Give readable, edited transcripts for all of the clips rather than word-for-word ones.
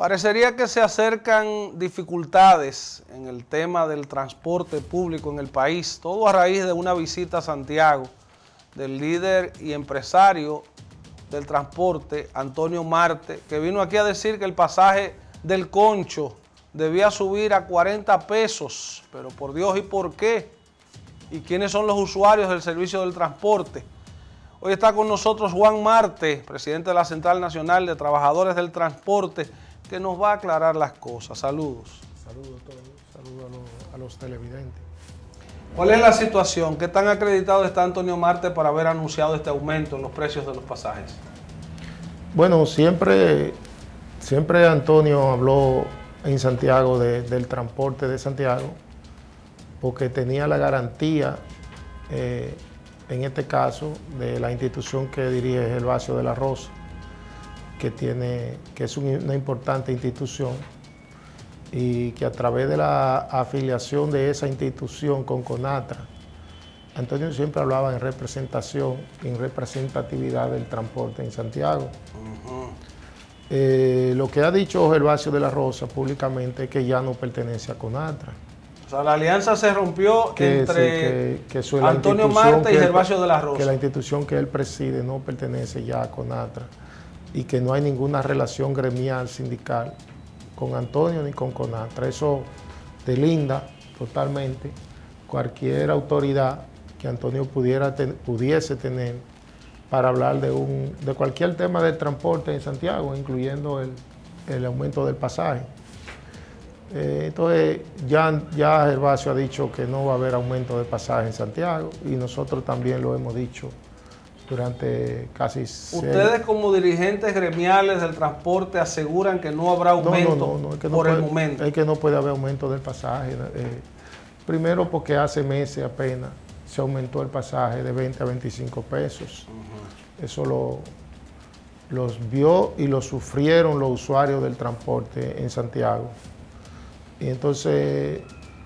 Parecería que se acercan dificultades en el tema del transporte público en el país, todo a raíz de una visita a Santiago del líder y empresario del transporte, Antonio Marte, que vino aquí a decir que el pasaje del Concho debía subir a 40 pesos, pero por Dios, ¿y por qué? ¿Y quiénes son los usuarios del servicio del transporte? Hoy está con nosotros Juan Marte, presidente de la Central Nacional de Trabajadores del Transporte, que nos va a aclarar las cosas. Saludos. Saludos a todos, saludos a los televidentes. ¿Cuál es la situación? ¿Qué tan acreditado está Antonio Marte para haber anunciado este aumento en los precios de los pasajes? Bueno, siempre Antonio habló en Santiago del transporte de Santiago, porque tenía la garantía, en este caso, de la institución que dirige Gervasio de la Rosa, que es una importante institución y que a través de la afiliación de esa institución con CONATRA, Antonio siempre hablaba en representación, en representatividad del transporte en Santiago. Lo que ha dicho Gervasio de la Rosa públicamente es que ya no pertenece a CONATRA. O sea, la alianza se rompió entre Antonio Marte y Gervasio de la Rosa. Que la institución que él preside no pertenece ya a CONATRA y que no hay ninguna relación gremial sindical con Antonio ni con CONATRA. Eso delinda totalmente cualquier autoridad que Antonio pudiese tener para hablar de cualquier tema del transporte en Santiago, incluyendo el aumento del pasaje. Entonces ya Gervasio ha dicho que no va a haber aumento de pasaje en Santiago y nosotros también lo hemos dicho durante casi... ¿Ustedes como dirigentes gremiales del transporte aseguran que no habrá aumento por el momento? Es que no puede haber aumento del pasaje. Primero porque hace meses apenas se aumentó el pasaje de 20 a 25 pesos. Eso los vio y lo sufrieron los usuarios del transporte en Santiago. Y entonces,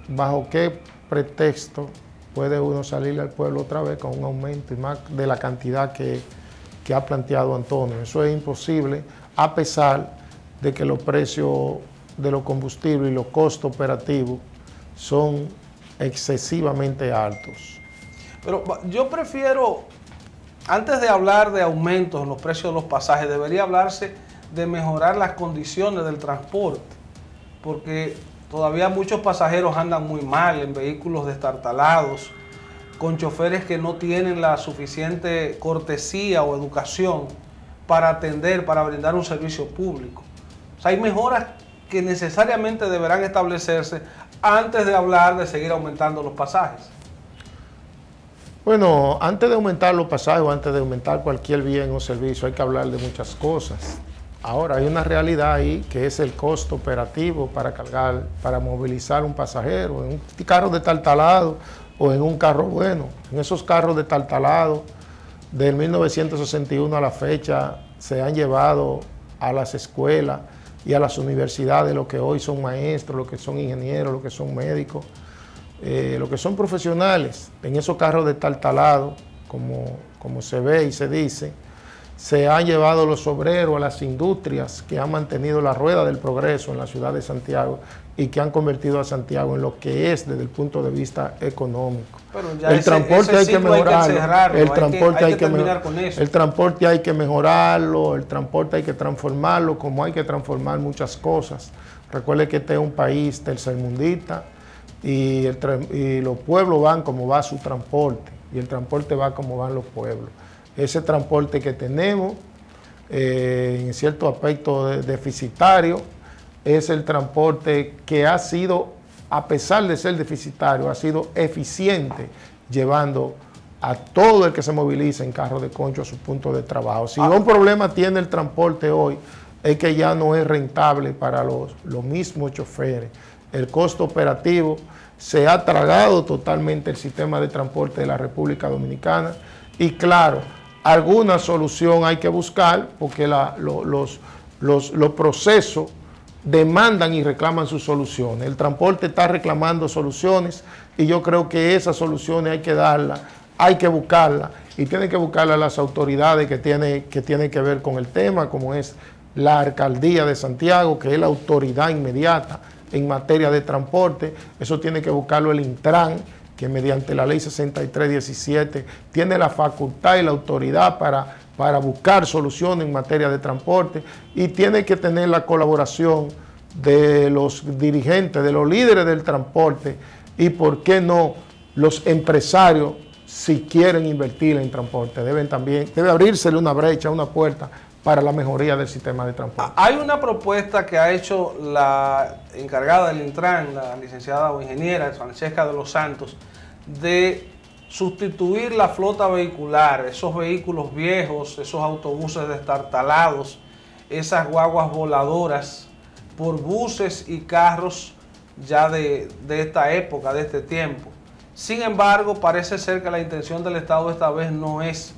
¿bajo qué pretexto puede uno salir al pueblo otra vez con un aumento y más de la cantidad que ha planteado Antonio? Eso es imposible, a pesar de que los precios de los combustibles y los costos operativos son excesivamente altos. Pero yo prefiero, antes de hablar de aumentos en los precios de los pasajes, debería hablarse de mejorar las condiciones del transporte, porque todavía muchos pasajeros andan muy mal en vehículos destartalados, con choferes que no tienen la suficiente cortesía o educación para atender, para brindar un servicio público. O sea, hay mejoras que necesariamente deberán establecerse antes de hablar de seguir aumentando los pasajes. Bueno, antes de aumentar los pasajes o antes de aumentar cualquier bien o servicio hay que hablar de muchas cosas. Ahora, hay una realidad ahí que es el costo operativo para cargar, para movilizar un pasajero en un carro destartalado o en un carro bueno. En esos carros destartalados, del 1961 a la fecha, se han llevado a las escuelas y a las universidades lo que hoy son maestros, lo que son ingenieros, lo que son médicos, lo que son profesionales. En esos carros destartalados, como se ve y se dice, se han llevado los obreros a las industrias que han mantenido la rueda del progreso en la ciudad de Santiago y que han convertido a Santiago en lo que es desde el punto de vista económico. Pero ya el transporte hay que mejorarlo, el transporte hay que terminar con eso. El transporte hay que mejorarlo, el transporte hay que transformarlo, como hay que transformar muchas cosas. Recuerde que este es un país tercermundista y los pueblos van como va su transporte y el transporte va como van los pueblos. Ese transporte que tenemos, en cierto aspecto deficitario, es el transporte que ha sido, a pesar de ser deficitario, ha sido eficiente, llevando a todo el que se moviliza en carro de concho a su punto de trabajo. Si un problema tiene el transporte hoy, es que ya no es rentable para los mismos choferes. El costo operativo se ha tragado totalmente el sistema de transporte de la República Dominicana y claro, alguna solución hay que buscar porque los procesos demandan y reclaman sus soluciones. El transporte está reclamando soluciones y yo creo que esas soluciones hay que darlas, hay que buscarlas y tienen que buscarlas las autoridades que tienen que ver con el tema, como es la alcaldía de Santiago, que es la autoridad inmediata en materia de transporte. Eso tiene que buscarlo el Intran, que mediante la ley 6317 tiene la facultad y la autoridad para buscar soluciones en materia de transporte, y tiene que tener la colaboración de los dirigentes, de los líderes del transporte, y por qué no los empresarios, si quieren invertir en transporte, debe abrírsele una brecha, una puerta para la mejoría del sistema de transporte. Hay una propuesta que ha hecho la encargada del Intran, la licenciada o ingeniera Francesca de los Santos, de sustituir la flota vehicular, esos vehículos viejos, esos autobuses destartalados, esas guaguas voladoras, por buses y carros ya de esta época, de este tiempo. Sin embargo, parece ser que la intención del Estado esta vez no es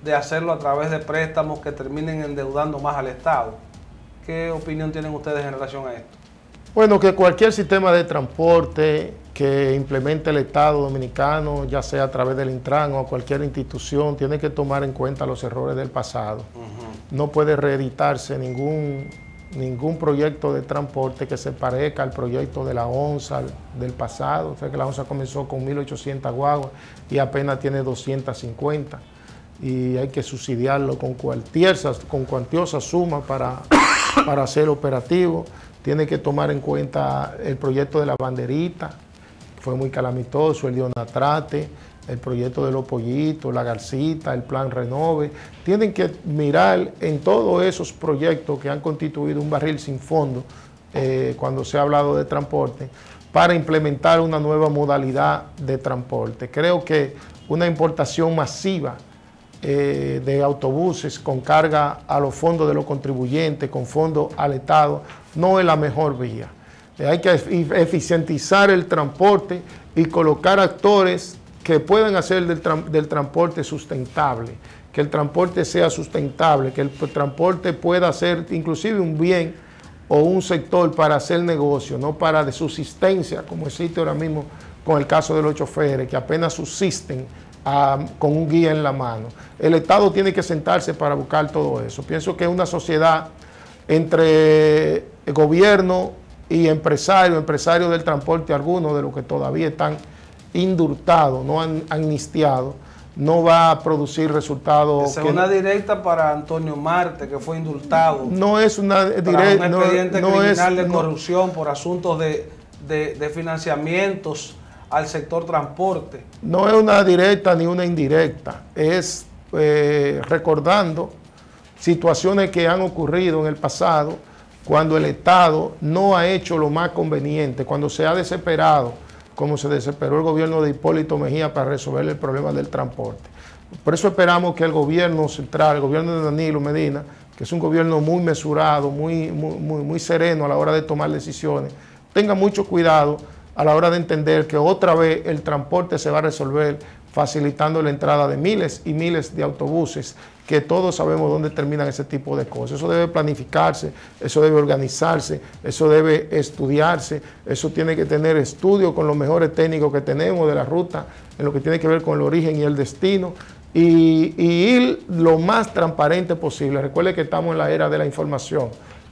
de hacerlo a través de préstamos que terminen endeudando más al Estado. ¿Qué opinión tienen ustedes en relación a esto? Bueno, que cualquier sistema de transporte que implemente el Estado dominicano, ya sea a través del Intran o cualquier institución, tiene que tomar en cuenta los errores del pasado. No puede reeditarse ningún proyecto de transporte que se parezca al proyecto de la ONSA del pasado. O sea que la ONSA comenzó con 1.800 guaguas y apenas tiene 250. Y hay que subsidiarlo con cuantiosa suma para ser operativo. Tiene que tomar en cuenta el proyecto de la banderita, que fue muy calamitoso, el Dionatrate, el proyecto de los pollitos, la Garcita, el plan Renove. Tienen que mirar en todos esos proyectos que han constituido un barril sin fondo cuando se ha hablado de transporte, para implementar una nueva modalidad de transporte. Creo que una importación masiva de autobuses con carga a los fondos de los contribuyentes, con fondos al Estado, no es la mejor vía. Hay que eficientizar el transporte y colocar actores que puedan hacer del transporte sustentable, que el transporte sea sustentable, que el transporte pueda ser inclusive un bien o un sector para hacer negocio, no para de subsistencia, como existe ahora mismo con el caso de los choferes, que apenas subsisten con un guía en la mano. El Estado tiene que sentarse para buscar todo eso. Pienso que es una sociedad entre el gobierno y empresarios del transporte, algunos de los que todavía están indultados, no han amnistiado, no va a producir resultados. Esa es una directa para Antonio Marte, que fue indultado. No es una directa. Un expediente criminal de corrupción por asuntos de financiamientos al sector transporte. No es una directa ni una indirecta, es recordando situaciones que han ocurrido en el pasado, cuando el Estado no ha hecho lo más conveniente, cuando se ha desesperado, como se desesperó el gobierno de Hipólito Mejía para resolver el problema del transporte. Por eso esperamos que el gobierno central, el gobierno de Danilo Medina, que es un gobierno muy mesurado, muy sereno a la hora de tomar decisiones, tenga mucho cuidado a la hora de entender que otra vez el transporte se va a resolver facilitando la entrada de miles y miles de autobuses, que todos sabemos dónde terminan ese tipo de cosas. Eso debe planificarse, eso debe organizarse, eso debe estudiarse, eso tiene que tener estudio con los mejores técnicos que tenemos de la ruta, en lo que tiene que ver con el origen y el destino, y ir lo más transparente posible. Recuerde que estamos en la era de la información.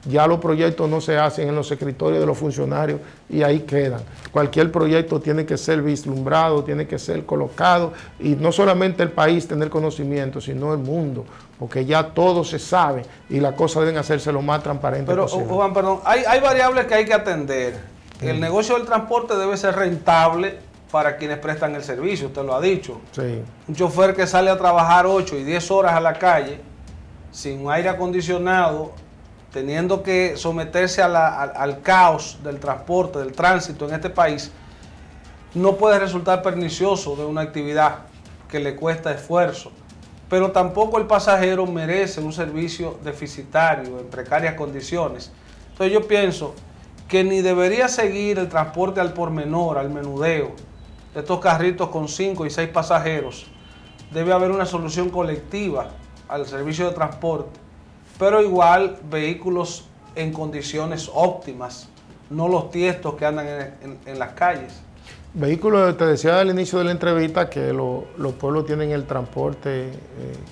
Ya los proyectos no se hacen en los escritorios de los funcionarios y ahí quedan. Cualquier proyecto tiene que ser vislumbrado, tiene que ser colocado, y no solamente el país tener conocimiento, sino el mundo, porque ya todo se sabe y las cosas deben hacerse lo más transparente posible. Pero, Juan, perdón, hay variables que hay que atender. El negocio del transporte debe ser rentable para quienes prestan el servicio, usted lo ha dicho. Sí. Un chofer que sale a trabajar 8 y 10 horas a la calle, sin aire acondicionado, teniendo que someterse al caos del transporte, del tránsito en este país, no puede resultar pernicioso de una actividad que le cuesta esfuerzo. Pero tampoco el pasajero merece un servicio deficitario, en precarias condiciones. Entonces yo pienso que ni debería seguir el transporte al por menor, al menudeo, de estos carritos con 5 y 6 pasajeros. Debe haber una solución colectiva al servicio de transporte, pero igual vehículos en condiciones óptimas, no los tiestos que andan en las calles. Vehículos, te decía al inicio de la entrevista que los pueblos tienen el transporte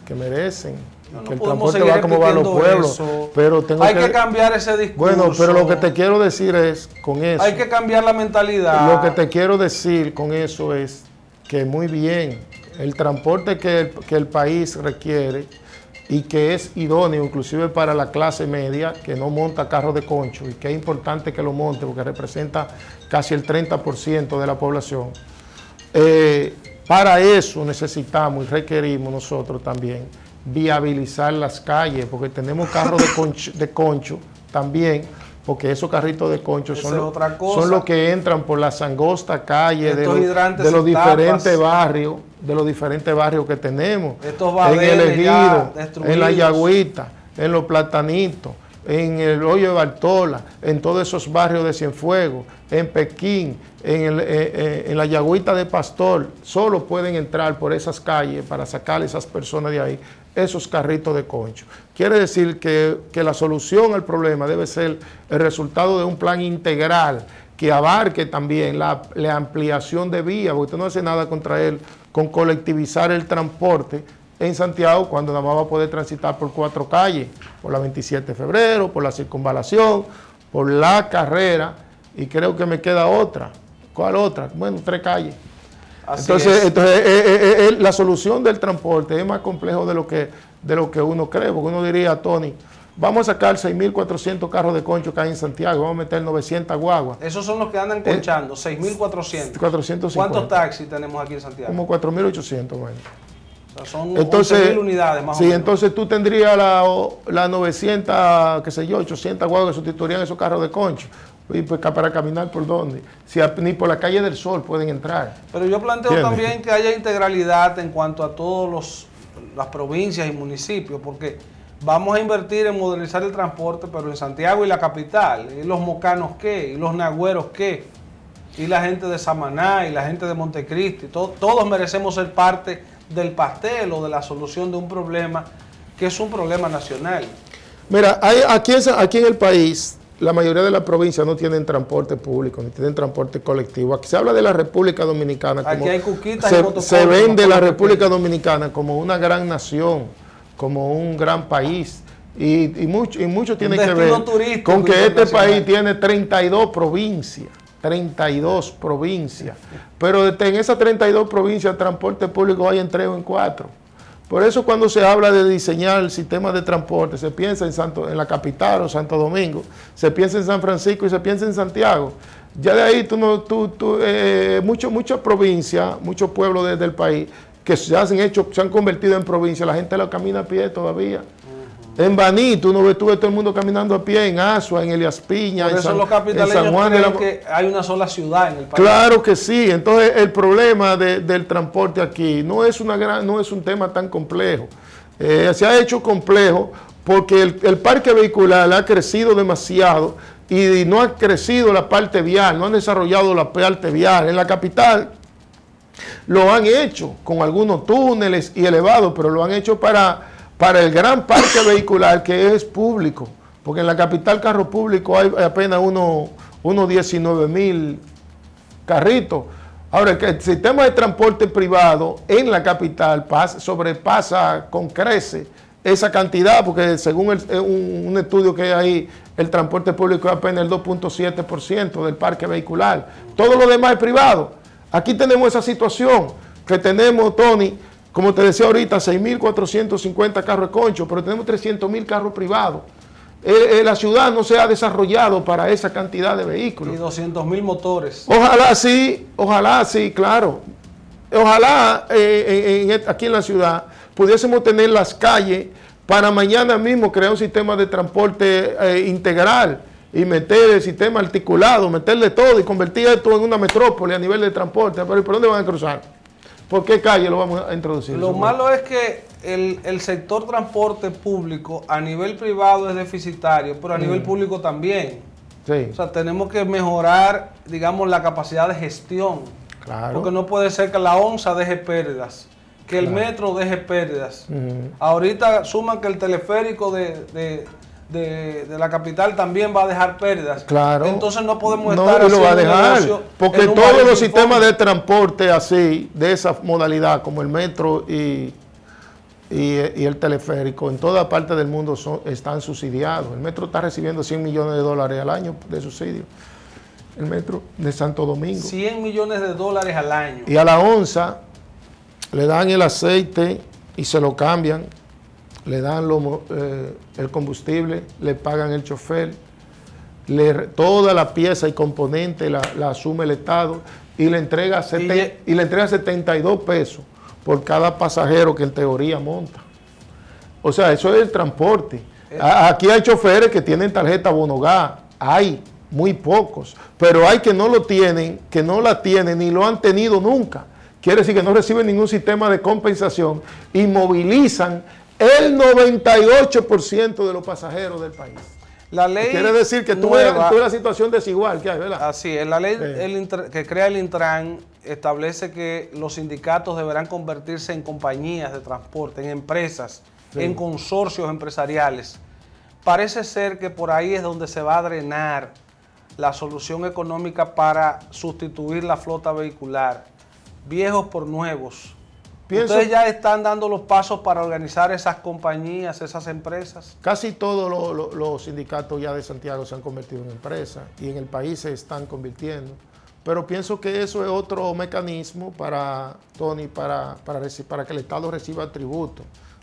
que merecen. No que el podemos transporte va como van los pueblos. Eso. Pero hay que cambiar ese discurso. Bueno, pero lo que te quiero decir es con eso. Hay que cambiar la mentalidad. Lo que te quiero decir con eso es que muy bien, el transporte que el país requiere y que es idóneo inclusive para la clase media que no monta carros de concho y que es importante que lo monte porque representa casi el 30% de la población. Para eso necesitamos y requerimos nosotros también viabilizar las calles porque tenemos carros de concho también, porque esos carritos de concho son los que entran por la angosta calle de los diferentes barrios que tenemos, en el Ejido, en la Yagüita, en los Platanitos, en el Hoyo de Bartola, en todos esos barrios de Cienfuegos, en Pekín, en la Yagüita de Pastor. Solo pueden entrar por esas calles para sacar a esas personas de ahí, esos carritos de concho. Quiere decir que la solución al problema debe ser el resultado de un plan integral que abarque también la ampliación de vías, porque usted no hace nada contra él con colectivizar el transporte en Santiago cuando nada más va a poder transitar por 4 calles, por la 27 de febrero, por la Circunvalación, por la Carrera, y creo que me queda otra. ¿Cuál otra? Bueno, 3 calles. Entonces, la solución del transporte es más complejo de lo que uno cree, porque uno diría, Tony, vamos a sacar 6.400 carros de concho que hay en Santiago, vamos a meter 900 guaguas. Esos son los que andan conchando, 6.400. 450. ¿Cuántos taxis tenemos aquí en Santiago? Como 4.800, bueno. O sea, son entonces, 11.000 unidades más o sí, menos. entonces tú tendrías la 900, qué sé yo, 800 guaguas que sustituirían esos carros de concho. Y pues para caminar por dónde, si ni por la calle del Sol pueden entrar. Pero yo planteo también que haya integralidad en cuanto a todas las provincias y municipios, porque vamos a invertir en modernizar el transporte, pero en Santiago y la capital, ¿y los mocanos qué? ¿Y los nagüeros qué? ¿Y la gente de Samaná? ¿Y la gente de Montecristi? Todos merecemos ser parte del pastel o de la solución de un problema que es un problema nacional. Mira, aquí en el país, la mayoría de las provincias no tienen transporte público, ni tienen transporte colectivo. Aquí se habla de la República Dominicana. Aquí hay cuquitas se vende la República Dominicana como una gran nación, como un gran país. Y mucho tiene que ver con que este país tiene 32 provincias. 32 provincias. Pero en esas 32 provincias el transporte público hay en 3 o en 4. Por eso cuando se habla de diseñar el sistema de transporte, se piensa en la capital o Santo Domingo, se piensa en San Francisco y se piensa en Santiago. Ya de ahí muchas provincias, muchos pueblos del país que se han convertido en provincia, la gente lo camina a pie todavía. En Baní, tú ves todo el mundo caminando a pie, en Asua, en Elías Piña, en San Juan creen que hay una sola ciudad en el país. Claro que sí. Entonces el problema del transporte aquí no es un tema tan complejo. Se ha hecho complejo porque el parque vehicular ha crecido demasiado y no ha crecido la parte vial, no han desarrollado la parte vial. En la capital lo han hecho con algunos túneles y elevados, pero lo han hecho para el gran parque vehicular que es público, porque en la capital carro público hay apenas unos 19.000 carritos. Ahora, el sistema de transporte privado en la capital sobrepasa con crece esa cantidad, porque según un estudio que hay ahí, el transporte público es apenas el 2.7% del parque vehicular. Todo lo demás es privado. Aquí tenemos esa situación que tenemos, Tony, como te decía ahorita, 6.450 carros de concho, pero tenemos 300.000 carros privados. La ciudad no se ha desarrollado para esa cantidad de vehículos. Y 200.000 motores. Ojalá sí, claro. Ojalá aquí en la ciudad pudiésemos tener las calles para mañana mismo crear un sistema de transporte integral y meter el sistema articulado, meterle todo y convertir esto en una metrópoli a nivel de transporte. Pero ¿por dónde van a cruzar? ¿Por qué calle lo vamos a introducir? Lo malo es que el sector transporte público a nivel privado es deficitario, pero a nivel público también. Sí. O sea, tenemos que mejorar, digamos, la capacidad de gestión. Claro. Porque no puede ser que la ONSA deje pérdidas, que el metro deje pérdidas. Ahorita suman que el teleférico de de la capital también va a dejar pérdidas. Claro. Entonces no podemos No, estar y lo va a haciendo dejar, negocio porque en un todos país los sistemas informe. de transporte así, de esa modalidad, como el metro y el teleférico, en toda parte del mundo están subsidiados. El metro está recibiendo $100 millones al año de subsidio. El metro de Santo Domingo. $100 millones al año. Y a la onza le dan el aceite y se lo cambian, le dan el combustible, le pagan el chofer, toda la pieza y componente la asume el Estado y le entrega 72 pesos por cada pasajero que en teoría monta. O sea, eso es el transporte. Aquí hay choferes que tienen tarjeta Bonogá, hay muy pocos, pero hay que no lo tienen, que no la tienen ni lo han tenido nunca. Quiere decir que no reciben ningún sistema de compensación y movilizan el 98% de los pasajeros del país. La ley quiere decir que tú ves la situación desigual que hay, ¿verdad? Así es. La ley que crea el Intran establece que los sindicatos deberán convertirse en compañías de transporte, en empresas, en consorcios empresariales. Parece ser que por ahí es donde se va a drenar la solución económica para sustituir la flota vehicular, viejos por nuevos. ¿Ustedes ya están dando los pasos para organizar esas compañías, esas empresas? Casi todos los sindicatos ya de Santiago se han convertido en empresas y en el país se están convirtiendo. Pero pienso que eso es otro mecanismo para, Tony, para que el Estado reciba tributo.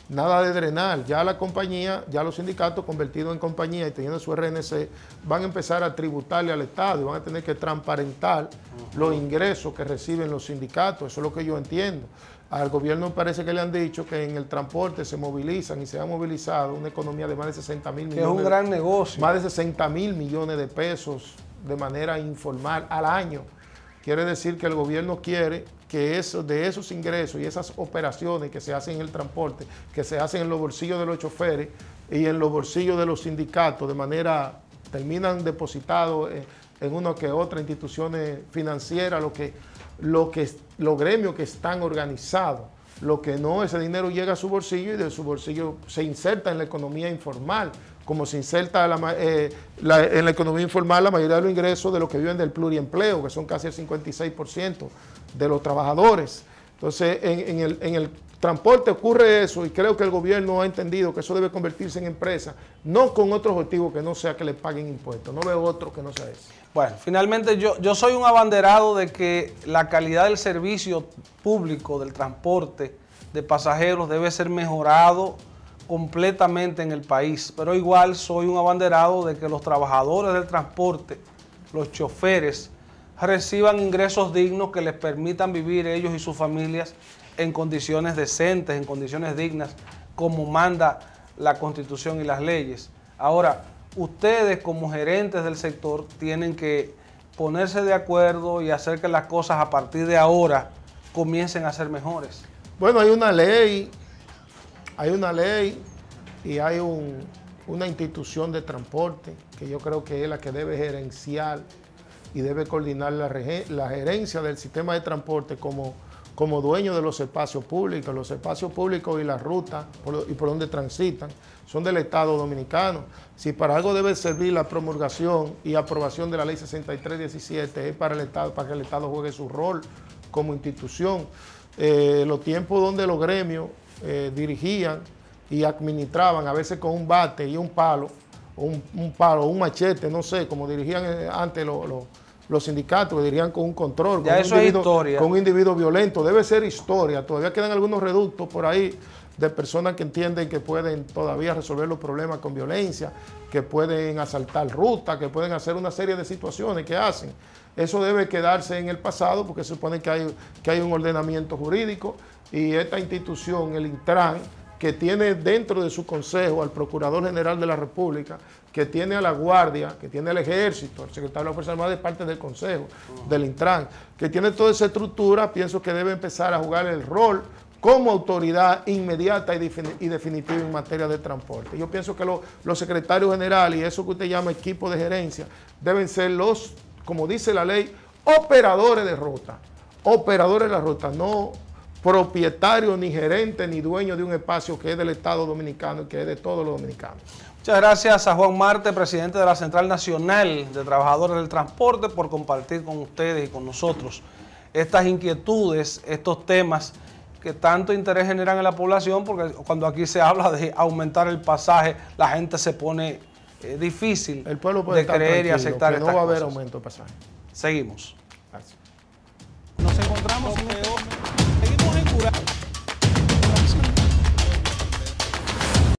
Nada de drenar. Ya la compañía, ya los sindicatos convertidos en compañía y teniendo su RNC, van a empezar a tributarle al Estado y van a tener que transparentar los ingresos que reciben los sindicatos. Eso es lo que yo entiendo. Al gobierno parece que le han dicho que en el transporte se movilizan y se ha movilizado una economía de más de 60 mil millones. Que es un gran negocio. Más de 60 mil millones de pesos de manera informal al año. Quiere decir que el gobierno quiere que de esos ingresos y esas operaciones que se hacen en el transporte, que se hacen en los bolsillos de los choferes y en los bolsillos de los sindicatos, de manera, terminan depositados en una que otra instituciones financieras, los gremios que están organizados. Lo que no, ese dinero llega a su bolsillo y de su bolsillo se inserta en la economía informal, como se inserta en la economía informal la mayoría de los ingresos de los que viven del pluriempleo, que son casi el 56% de los trabajadores. Entonces, en el transporte ocurre eso y creo que el gobierno ha entendido que eso debe convertirse en empresa, no con otro objetivo que no sea que le paguen impuestos. No veo otro que no sea ese. Bueno, finalmente yo soy un abanderado de que la calidad del servicio público del transporte de pasajeros debe ser mejorado completamente en el país, pero igual soy un abanderado de que los trabajadores del transporte, los choferes, reciban ingresos dignos que les permitan vivir ellos y sus familias en condiciones decentes, en condiciones dignas, como manda la Constitución y las leyes. Ahora, ustedes como gerentes del sector tienen que ponerse de acuerdo y hacer que las cosas a partir de ahora comiencen a ser mejores. Bueno, hay una ley y hay una institución de transporte que yo creo que es la que debe gerenciar y debe coordinar la gerencia del sistema de transporte como dueño de los espacios públicos. Los espacios públicos y las rutas y por donde transitan son del Estado Dominicano. Si para algo debe servir la promulgación y aprobación de la Ley 6317 es para el Estado, para que el Estado juegue su rol como institución. Los tiempos donde los gremios dirigían y administraban, a veces con un bate y un palo, un machete, no sé, como dirigían antes los sindicatos, que dirigían con un control, ya eso es historia, con un individuo violento. Debe ser historia. Todavía quedan algunos reductos por ahí de personas que entienden que pueden todavía resolver los problemas con violencia, que pueden asaltar rutas, que pueden hacer una serie de situaciones que hacen. Eso debe quedarse en el pasado porque se supone que hay un ordenamiento jurídico y esta institución, el Intran, que tiene dentro de su consejo al Procurador General de la República, que tiene a la Guardia, que tiene al Ejército, el Secretario de la Fuerza Armada es parte del consejo del Intran, que tiene toda esa estructura, pienso que debe empezar a jugar el rol como autoridad inmediata y definitiva en materia de transporte. Yo pienso que los secretarios generales y eso que usted llama equipo de gerencia deben ser los, como dice la ley, operadores de ruta. Operadores de la ruta, no propietario, ni gerente, ni dueño de un espacio que es del Estado Dominicano y que es de todos los dominicanos. Muchas gracias a Juan Marte, presidente de la Central Nacional de Trabajadores del Transporte, por compartir con ustedes y con nosotros estas inquietudes, estos temas que tanto interés generan en la población, porque cuando aquí se habla de aumentar el pasaje, la gente se pone difícil el pueblo puede de creer y aceptar que estas no va a haber cosas. aumento de pasaje. Seguimos. Gracias. Nos encontramos en